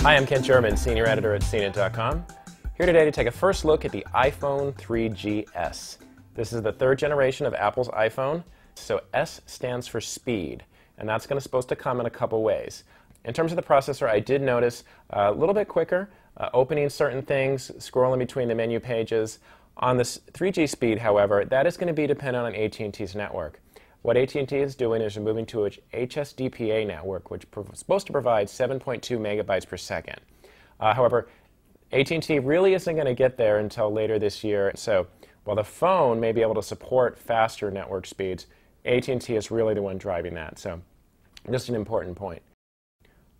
Hi, I'm Kent German, Senior Editor at CNET.com. Here today to take a first look at the iPhone 3GS. This is the third generation of Apple's iPhone, so S stands for speed, and that's supposed to come in a couple ways. In terms of the processor, I did notice a little bit quicker, opening certain things, scrolling between the menu pages. On this 3G speed, however, that is going to be dependent on AT&T's network. What AT&T is doing is moving to an HSDPA network, which is supposed to provide 7.2 megabytes per second. However, AT&T really isn't going to get there until later this year. So while the phone may be able to support faster network speeds, AT&T is really the one driving that. So just an important point.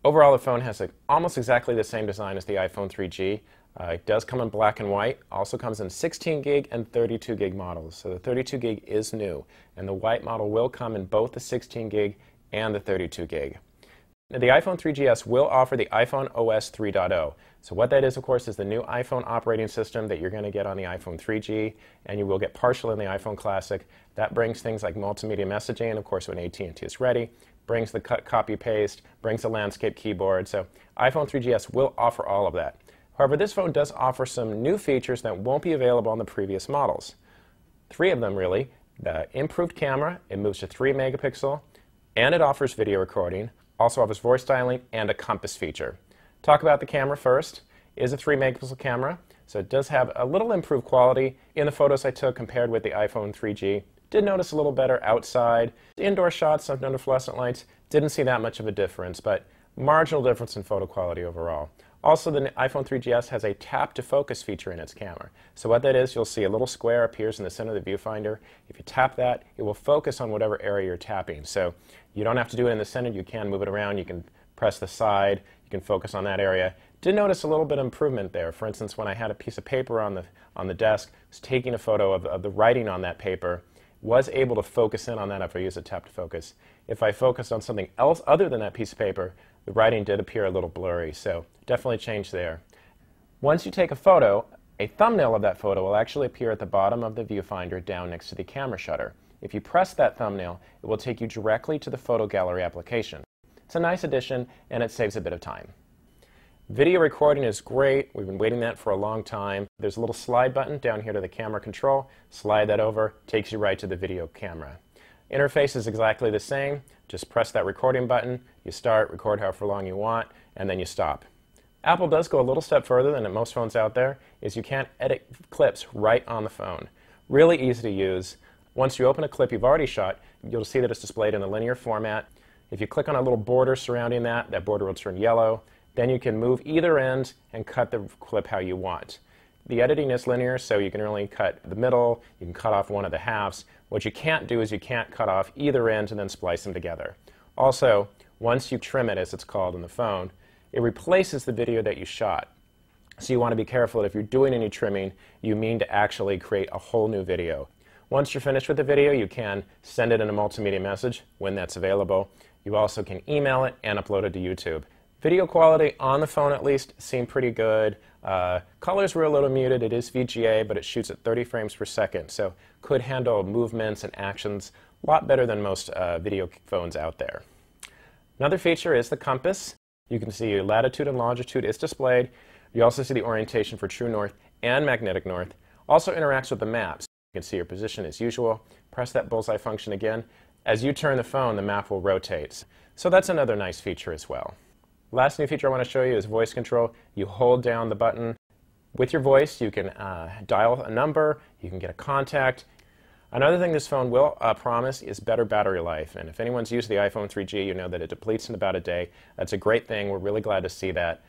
Overall, the phone has almost exactly the same design as the iPhone 3G. It does come in black and white, also comes in 16 gig and 32 gig models. So the 32 gig is new, and the white model will come in both the 16 gig and the 32 gig. Now, the iPhone 3GS will offer the iPhone OS 3.0. So what that is, of course, is the new iPhone operating system that you're going to get on the iPhone 3G, and you will get partial in the iPhone Classic. That brings things like multimedia messaging, of course, when AT&T is ready, brings the cut, copy, paste, brings the landscape keyboard. So iPhone 3GS will offer all of that. However, this phone does offer some new features that won't be available on the previous models. Three of them, really. The improved camera, it moves to 3 megapixel, and it offers video recording, also offers voice dialing, and a compass feature. Talk about the camera first. It is a 3 megapixel camera, so it does have a little improved quality in the photos I took compared with the iPhone 3G. Did notice a little better outside. Indoor shots under fluorescent lights, didn't see that much of a difference, but marginal difference in photo quality overall. Also, the iPhone 3GS has a tap-to-focus feature in its camera. So what that is, you'll see a little square appears in the center of the viewfinder. If you tap that, it will focus on whatever area you're tapping. So you don't have to do it in the center. You can move it around. You can press the side. You can focus on that area. Did notice a little bit of improvement there. For instance, when I had a piece of paper on the desk, was taking a photo of the writing on that paper, was able to focus in on that if I use a tap-to-focus. If I focused on something else other than that piece of paper, the writing did appear a little blurry, so definitely changed there. Once you take a photo, a thumbnail of that photo will actually appear at the bottom of the viewfinder down next to the camera shutter. If you press that thumbnail, it will take you directly to the photo gallery application. It's a nice addition, and it saves a bit of time. Video recording is great. We've been waiting that for a long time. There's a little slide button down here to the camera control. Slide that over, takes you right to the video camera. Interface is exactly the same. Just press that recording button, you start, record however long you want, and then you stop. Apple does go a little step further than most phones out there, is you can't edit clips right on the phone. Really easy to use. Once you open a clip you've already shot, you'll see that it's displayed in a linear format. If you click on a little border surrounding that, that border will turn yellow. Then you can move either end and cut the clip how you want. The editing is linear, so you can only cut the middle, you can cut off one of the halves. What you can't do is you can't cut off either end and then splice them together. Also, once you trim it, as it's called in the phone, it replaces the video that you shot. So you want to be careful that if you're doing any trimming, you mean to actually create a whole new video. Once you're finished with the video, you can send it in a multimedia message when that's available. You also can email it and upload it to YouTube. Video quality, on the phone at least, seemed pretty good. Colors were a little muted. It is VGA, but it shoots at 30 frames per second, so could handle movements and actions a lot better than most video phones out there. Another feature is the compass. You can see your latitude and longitude is displayed. You also see the orientation for true north and magnetic north. Also interacts with the maps. You can see your position as usual. Press that bullseye function again. As you turn the phone, the map will rotate. So that's another nice feature as well. Last new feature I want to show you is voice control. You hold down the button. With your voice, you can dial a number, you can get a contact. Another thing this phone will promise is better battery life. And if anyone's used the iPhone 3G, you know that it depletes in about a day. That's a great thing. We're really glad to see that.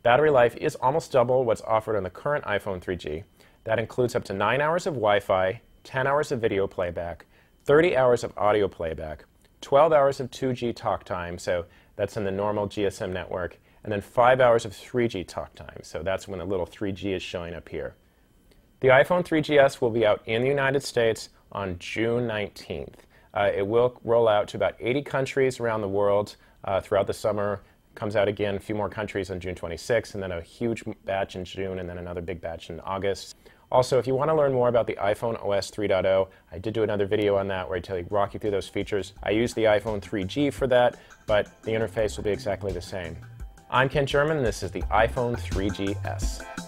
Battery life is almost double what's offered on the current iPhone 3G. That includes up to 9 hours of Wi-Fi, 10 hours of video playback, 30 hours of audio playback, 12 hours of 2G talk time, so that's in the normal GSM network, and then 5 hours of 3G talk time, so that's when the little 3G is showing up here. The iPhone 3GS will be out in the United States on June 19th. It will roll out to about 80 countries around the world throughout the summer. Comes out again, a few more countries on June 26th, and then a huge batch in June, and then another big batch in August. Also, if you want to learn more about the iPhone OS 3.0, I did do another video on that where I walk you through those features. I use the iPhone 3G for that, but the interface will be exactly the same. I'm Ken Sherman, and this is the iPhone 3GS.